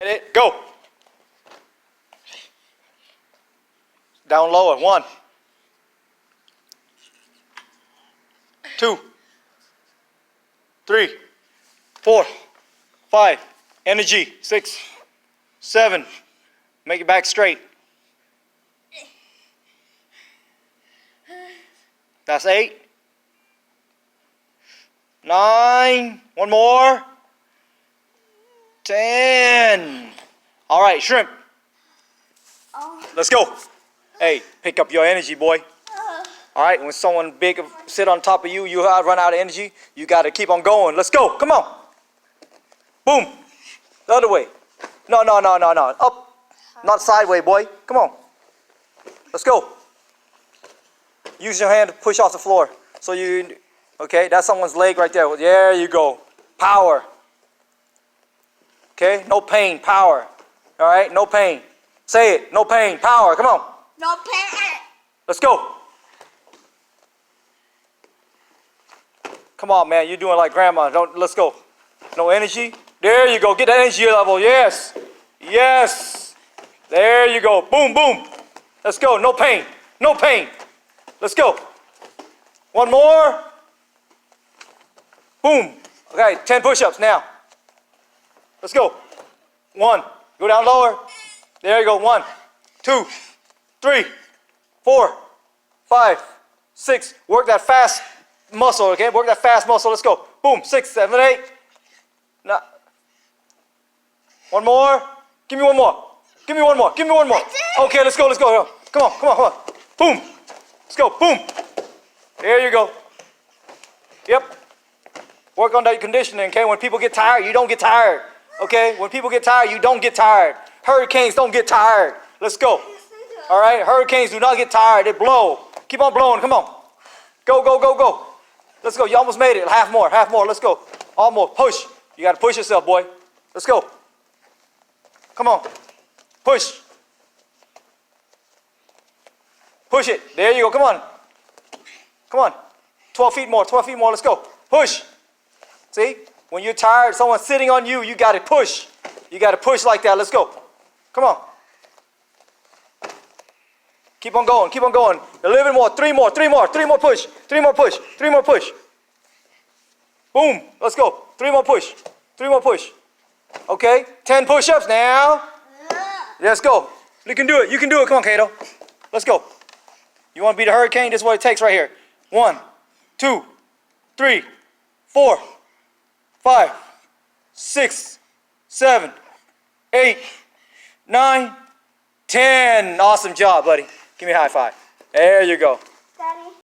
Hit it. Go. Down lower. 1, 2, 3, 4, 5. Energy. 6, 7. Make it back straight. That's 8. 9. One more. 10. All right, shrimp. Let's go. Hey, pick up your energy, boy. All right, when someone big sit on top of you, you run out of energy. You got to keep on going. Let's go. Come on. Boom. The other way. No. Up. Not sideways, boy. Come on. Let's go. Use your hand to push off the floor. So you, okay, that's someone's leg right there. There you go. Power. Okay, no pain, power. All right, no pain. Say it, no pain, power. Come on. No pain. Let's go. Come on, man. You're doing like grandma. Let's go. No energy. There you go. Get that energy level. Yes. Yes. There you go. Boom, boom. Let's go. No pain. No pain. Let's go. One more. Boom. Okay, 10 push-ups now. Let's go. 1. Go down lower. There you go. 1, 2, 3, 4, 5, 6. Work that fast muscle, okay? Work that fast muscle. Let's go. Boom. 6, 7, 8. Now, one more. Give me one more. Give me one more. Give me one more. Okay, let's go. Let's go. Come on. Come on. Come on. Boom. Let's go. Boom. There you go. Yep. Work on that conditioning, okay? When people get tired, you don't get tired. Okay? When people get tired, you don't get tired. Hurricanes don't get tired. Let's go. All right? Hurricanes do not get tired. They blow. Keep on blowing. Come on. Go, go, go, go. Let's go. You almost made it. Half more. Half more. Let's go. Almost. Push. You got to push yourself, boy. Let's go. Come on. Push. Push it. There you go. Come on. Come on. 12 feet more. 12 feet more. Let's go. Push. See? When you're tired, someone's sitting on you, you got to push. You got to push like that. Let's go. Come on. Keep on going. Keep on going. A little bit more. 3 more. 3 more. 3 more push. 3 more push. 3 more push. Boom. Let's go. 3 more push. 3 more push. Okay. 10 push-ups now. Let's go. You can do it. You can do it. Come on, Kato. Let's go. You want to beat a hurricane? This is what it takes right here. 1, 2, 3, 4, 5, 6, 7, 8, 9, 10. Awesome job, buddy. Give me a high five. There you go.